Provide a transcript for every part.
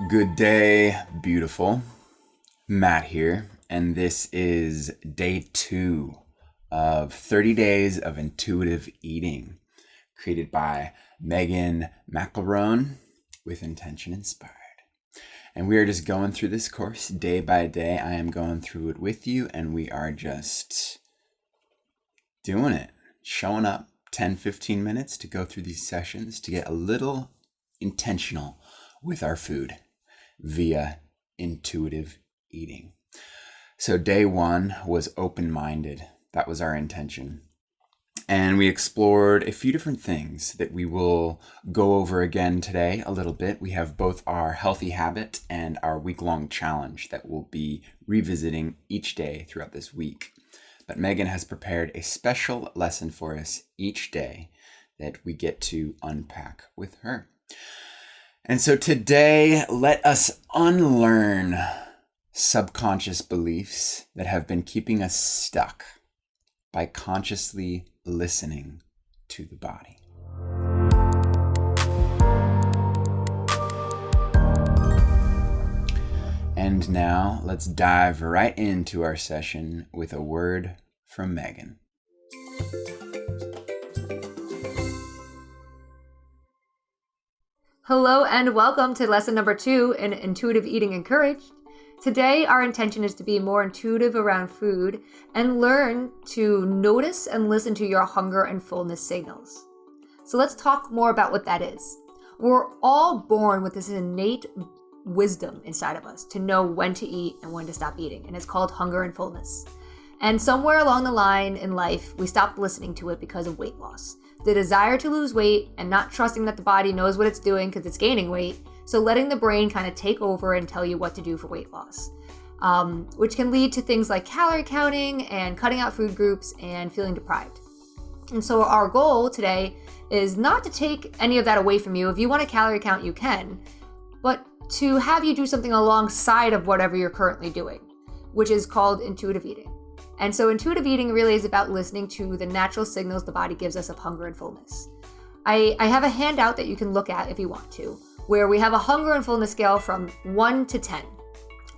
Good day, beautiful. Matt here, and this is day 2 of 30 days of intuitive eating, created by Megan McElroan with Intention Inspired. And we are just going through this course day by day. I am going through it with you, and we are just doing it, showing up 10-15 minutes to go through these sessions to get a little intentional with our food via intuitive eating. So day 1 was open-minded. That was our intention. And we explored a few different things that we will go over again today a little bit. We have both our healthy habit and our week-long challenge that we'll be revisiting each day throughout this week. But Megan has prepared a special lesson for us each day that we get to unpack with her. And so today, let us unlearn subconscious beliefs that have been keeping us stuck by consciously listening to the body. And now let's dive right into our session with a word from Megan. Hello and welcome to lesson number 2 in Intuitive Eating Encouraged. Today, our intention is to be more intuitive around food and learn to notice and listen to your hunger and fullness signals. So let's talk more about what that is. We're all born with this innate wisdom inside of us to know when to eat and when to stop eating, and it's called hunger and fullness. And somewhere along the line in life, we stopped listening to it because of weight loss. The desire to lose weight and not trusting that the body knows what it's doing because it's gaining weight. So letting the brain kind of take over and tell you what to do for weight loss, which can lead to things like calorie counting and cutting out food groups and feeling deprived. And so our goal today is not to take any of that away from you. If you want to calorie count, you can, but to have you do something alongside of whatever you're currently doing, which is called intuitive eating. And so intuitive eating really is about listening to the natural signals the body gives us of hunger and fullness. I have a handout that you can look at if you want to, where we have a hunger and fullness scale from 1 to 10.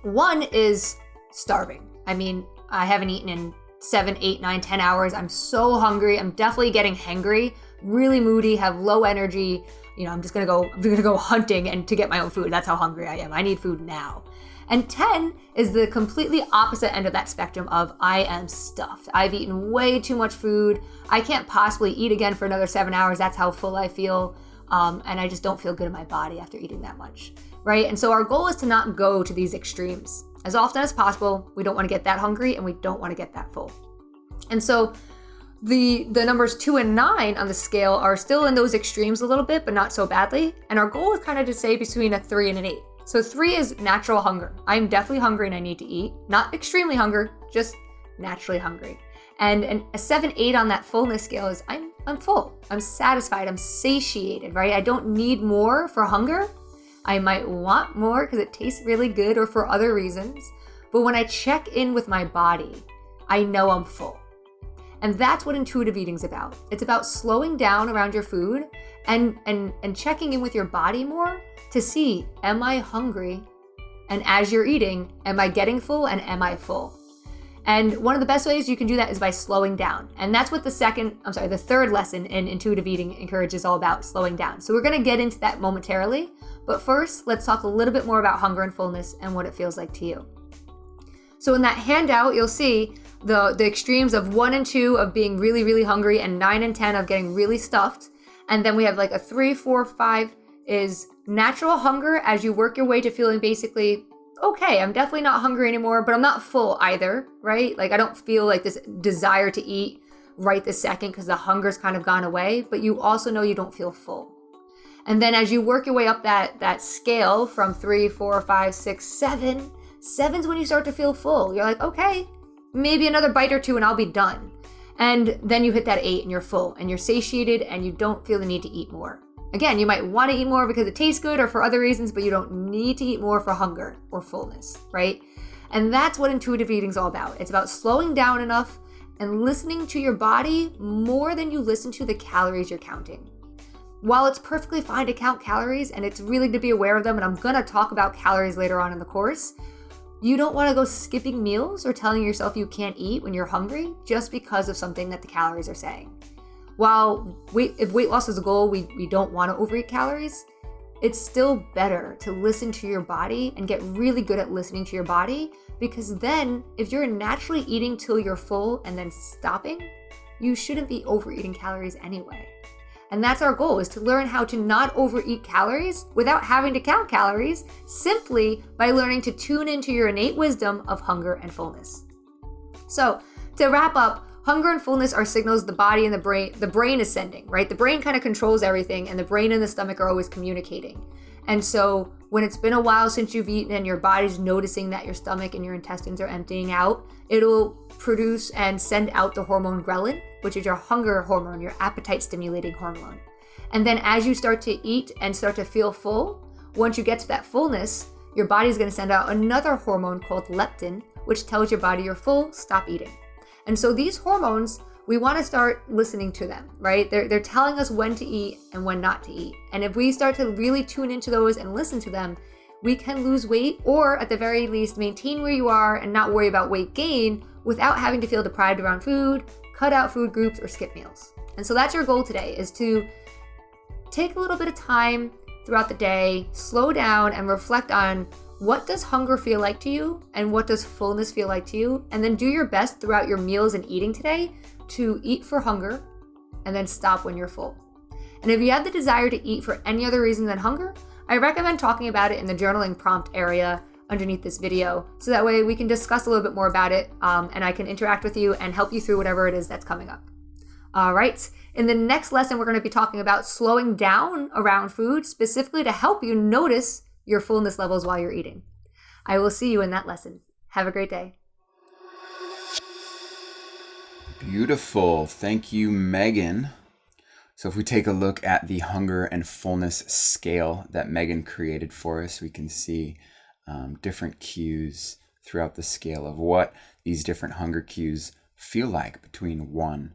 1 is starving. I mean, I haven't eaten in 7, 8, 9, 10 hours. I'm so hungry. I'm definitely getting hangry, really moody, have low energy. You know, I'm gonna go hunting and to get my own food. That's how hungry I am. I need food now. And 10 is the completely opposite end of that spectrum of I am stuffed. I've eaten way too much food. I can't possibly eat again for another 7 hours. That's how full I feel. And I just don't feel good in my body after eating that much, right? And so our goal is to not go to these extremes. As often as possible, we don't want to get that hungry and we don't want to get that full. And so the numbers 2 and 9 on the scale are still in those extremes a little bit, but not so badly. And our goal is kind of to stay between a 3 and an 8. So 3 is natural hunger. I'm definitely hungry and I need to eat. Not extremely hungry, just naturally hungry. And a 7, 8 on that fullness scale is I'm full. I'm satisfied. I'm satiated, right? I don't need more for hunger. I might want more because it tastes really good or for other reasons. But when I check in with my body, I know I'm full. And that's what intuitive eating is about. It's about slowing down around your food and checking in with your body more to see, am I hungry? And as you're eating, am I getting full and am I full? And one of the best ways you can do that is by slowing down. And that's what the third lesson in intuitive eating encourages all about, slowing down. So we're going to get into that momentarily. But first, let's talk a little bit more about hunger and fullness and what it feels like to you. So in that handout, you'll see the extremes of 1 and 2 of being really, really hungry and 9 and 10 of getting really stuffed. And then we have like a 3, 4, 5 is natural hunger as you work your way to feeling basically, okay, I'm definitely not hungry anymore, but I'm not full either, right? Like I don't feel like this desire to eat right this second because the hunger's kind of gone away, but you also know you don't feel full. And then as you work your way up that scale from 3, 4, 5, 6, 7, 7's when you start to feel full. You're like, okay, maybe another bite or 2 and I'll be done. And then you hit that 8 and you're full and you're satiated and you don't feel the need to eat more. Again, you might want to eat more because it tastes good or for other reasons, but you don't need to eat more for hunger or fullness, right? And that's what intuitive eating is all about. It's about slowing down enough and listening to your body more than you listen to the calories you're counting. While it's perfectly fine to count calories and it's really to be aware of them, and I'm gonna talk about calories later on in the course, you don't wanna go skipping meals or telling yourself you can't eat when you're hungry just because of something that the calories are saying. While if weight loss is a goal, we don't wanna overeat calories, it's still better to listen to your body and get really good at listening to your body, because then if you're naturally eating till you're full and then stopping, you shouldn't be overeating calories anyway. And that's our goal, is to learn how to not overeat calories without having to count calories, simply by learning to tune into your innate wisdom of hunger and fullness. So to wrap up, hunger and fullness are signals the body and the brain is sending, right? The brain kind of controls everything, and the brain and the stomach are always communicating. And so when it's been a while since you've eaten and your body's noticing that your stomach and your intestines are emptying out, it'll produce and send out the hormone ghrelin, which is your hunger hormone, your appetite stimulating hormone. And then as you start to eat and start to feel full, once you get to that fullness, your body's going to send out another hormone called leptin, which tells your body you're full, stop eating. And so these hormones, we want to start listening to them, right? They're telling us when to eat and when not to eat. And if we start to really tune into those and listen to them, we can lose weight, or at the very least maintain where you are and not worry about weight gain without having to feel deprived around food, cut out food groups, or skip meals. And so that's your goal today, is to take a little bit of time throughout the day, slow down and reflect on what does hunger feel like to you and what does fullness feel like to you, and then do your best throughout your meals and eating today to eat for hunger and then stop when you're full. And if you have the desire to eat for any other reason than hunger, I recommend talking about it in the journaling prompt area underneath this video, so that way we can discuss a little bit more about it, and I can interact with you and help you through whatever it is that's coming up. All right, in the next lesson, we're going to be talking about slowing down around food, specifically to help you notice your fullness levels while you're eating. I will see you in that lesson. Have a great day. Beautiful. Thank you, Megan. So if we take a look at the hunger and fullness scale that Megan created for us, we can see different cues throughout the scale of what these different hunger cues feel like between 1,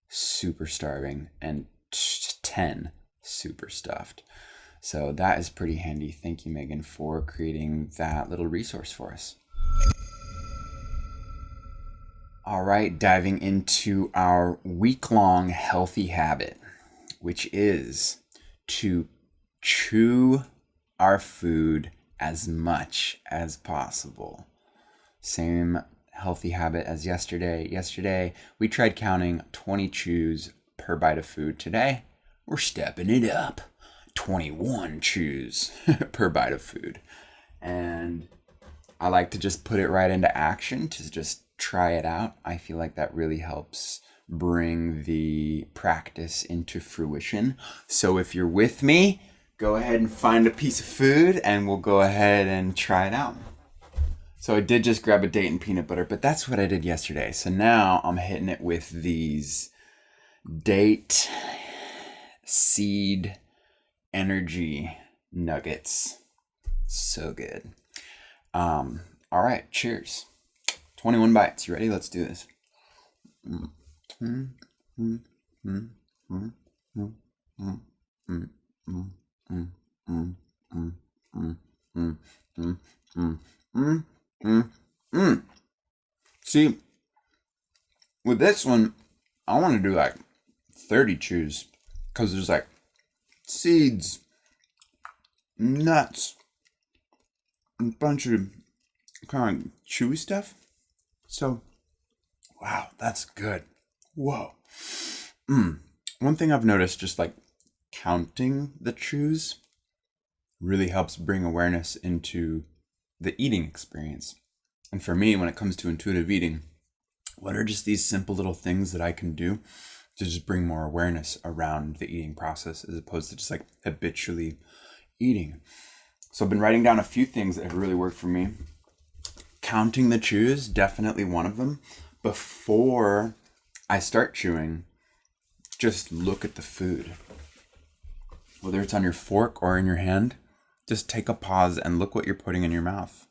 super starving, and 10, super stuffed. So that is pretty handy. Thank you, Megan, for creating that little resource for us. All right, diving into our week-long healthy habit, which is to chew our food as much as possible. Same healthy habit as yesterday. Yesterday, we tried counting 20 chews per bite of food. Today, we're stepping it up. 21 chews per bite of food. And I like to just put it right into action, to just try it out. I feel like that really helps bring the practice into fruition. So if you're with me, go ahead and find a piece of food and we'll go ahead and try it out. So I did just grab a date and peanut butter, but that's what I did yesterday. So now I'm hitting it with these date seed energy nuggets. So good. All right, cheers. 21 bites. You ready? Let's do this. See, with this one, I want to do like 30 chews, because there's like seeds, nuts, and a bunch of kind of chewy stuff. So, wow, that's good. Whoa. One thing I've noticed, just like counting the chews really helps bring awareness into the eating experience. And for me, when it comes to intuitive eating, what are just these simple little things that I can do to just bring more awareness around the eating process, as opposed to just like habitually eating? So I've been writing down a few things that have really worked for me. Counting the chews, definitely one of them. Before I start chewing, just look at the food. Whether it's on your fork or in your hand, just take a pause and look what you're putting in your mouth.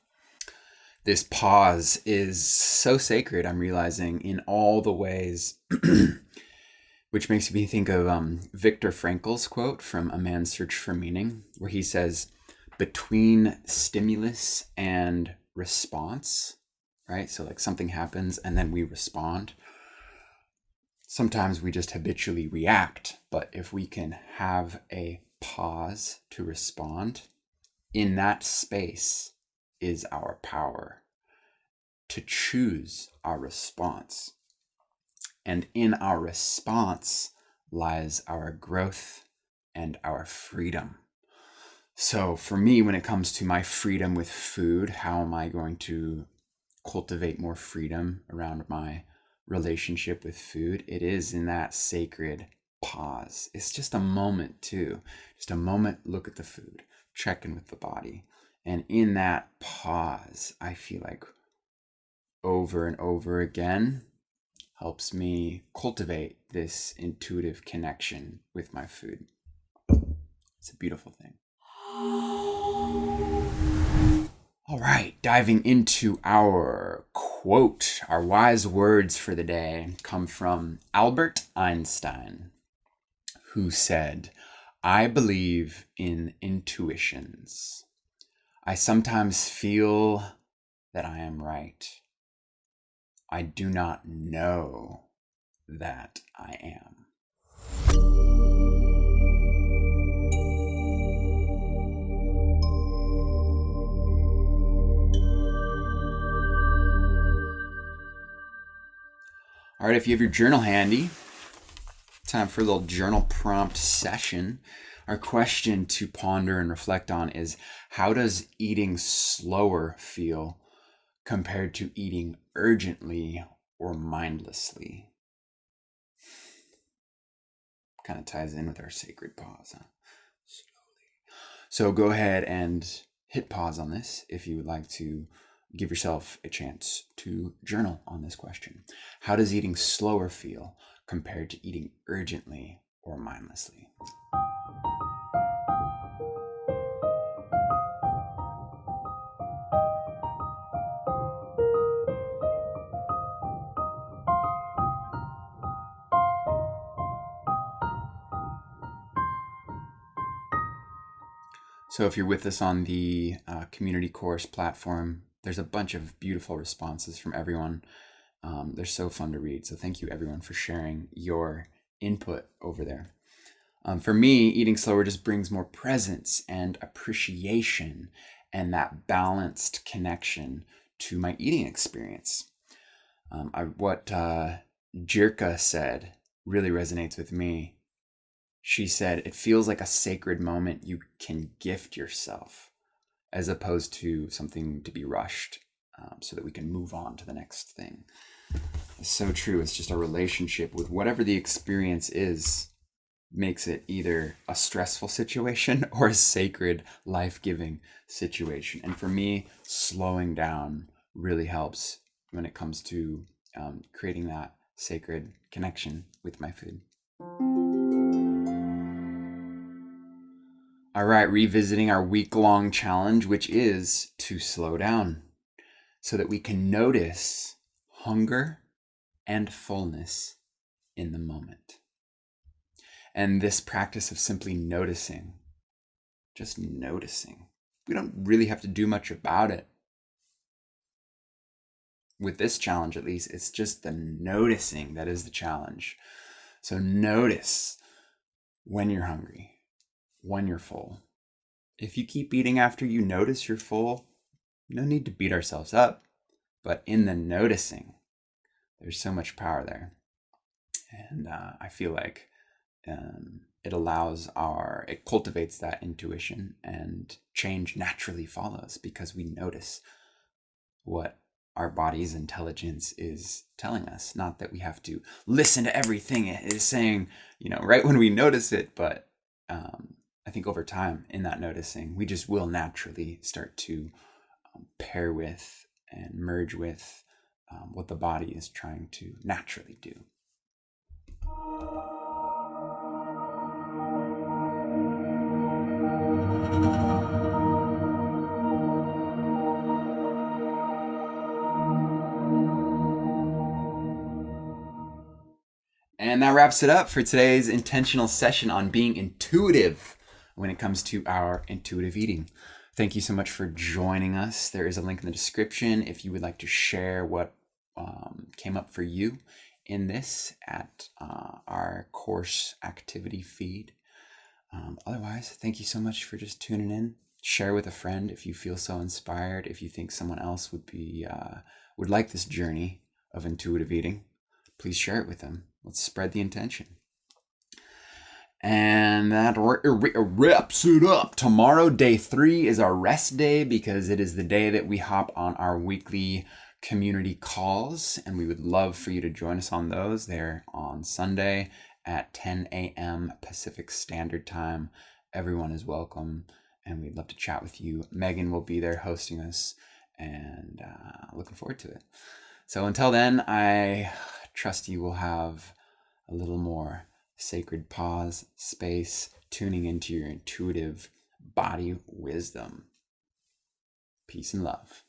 This pause is so sacred, I'm realizing, in all the ways, which makes me think of Viktor Frankl's quote from A Man's Search for Meaning, where he says, between stimulus and response, right? So like something happens and then we respond. Sometimes we just habitually react, but if we can have a pause to respond, in that space is our power to choose our response. And in our response lies our growth and our freedom. So for me, when it comes to my freedom with food, how am I going to cultivate more freedom around my relationship with food? It is in that sacred pause. It's just a moment too. Just a moment, look at the food, check in with the body. And in that pause, I feel like over and over again helps me cultivate this intuitive connection with my food. It's a beautiful thing. All right, diving into our quote, our wise words for the day come from Albert Einstein, who said, "I believe in intuitions. I sometimes feel that I am right. I do not know that I am." All right, if you have your journal handy, time for a little journal prompt session. Our question to ponder and reflect on is, how does eating slower feel compared to eating urgently or mindlessly? Kind of ties in with our sacred pause, huh? Slowly. So go ahead and hit pause on this if you would like to give yourself a chance to journal on this question. How does eating slower feel compared to eating urgently or mindlessly? So if you're with us on the community course platform, there's a bunch of beautiful responses from everyone. They're so fun to read. So thank you everyone for sharing your input over there. For me, eating slower just brings more presence and appreciation and that balanced connection to my eating experience. What Jirka said really resonates with me. She said, it feels like a sacred moment you can gift yourself as opposed to something to be rushed, so that we can move on to the next thing. It's so true. It's just a relationship with whatever the experience is makes it either a stressful situation or a sacred, life-giving situation. And for me, slowing down really helps when it comes to creating that sacred connection with my food. All right, revisiting our week-long challenge, which is to slow down so that we can notice hunger and fullness in the moment. And this practice of simply noticing, just noticing, we don't really have to do much about it. With this challenge, at least, it's just the noticing that is the challenge. So notice when you're hungry, when you're full. If you keep eating after you notice you're full, no need to beat ourselves up. But in the noticing, there's so much power there. And I feel like it cultivates that intuition, and change naturally follows because we notice what our body's intelligence is telling us. Not that we have to listen to everything it is saying, right when we notice it, but I think over time in that noticing, we just will naturally start to pair with and merge with what the body is trying to naturally do. And that wraps it up for today's intentional session on being intuitive when it comes to our intuitive eating. Thank you so much for joining us. There is a link in the description if you would like to share what came up for you in this at our course activity feed. Otherwise, thank you so much for just tuning in. Share with a friend if you feel so inspired. If you think someone else would like this journey of intuitive eating, please share it with them. Let's spread the intention. And that wraps it up. Tomorrow, day 3, is our rest day because it is the day that we hop on our weekly community calls, and we would love for you to join us on those. They're on Sunday at 10 a.m. Pacific Standard Time. Everyone is welcome, and we'd love to chat with you. Megan will be there hosting us, and looking forward to it. So until then, I trust you will have a little more sacred pause, space, tuning into your intuitive body wisdom. Peace and love.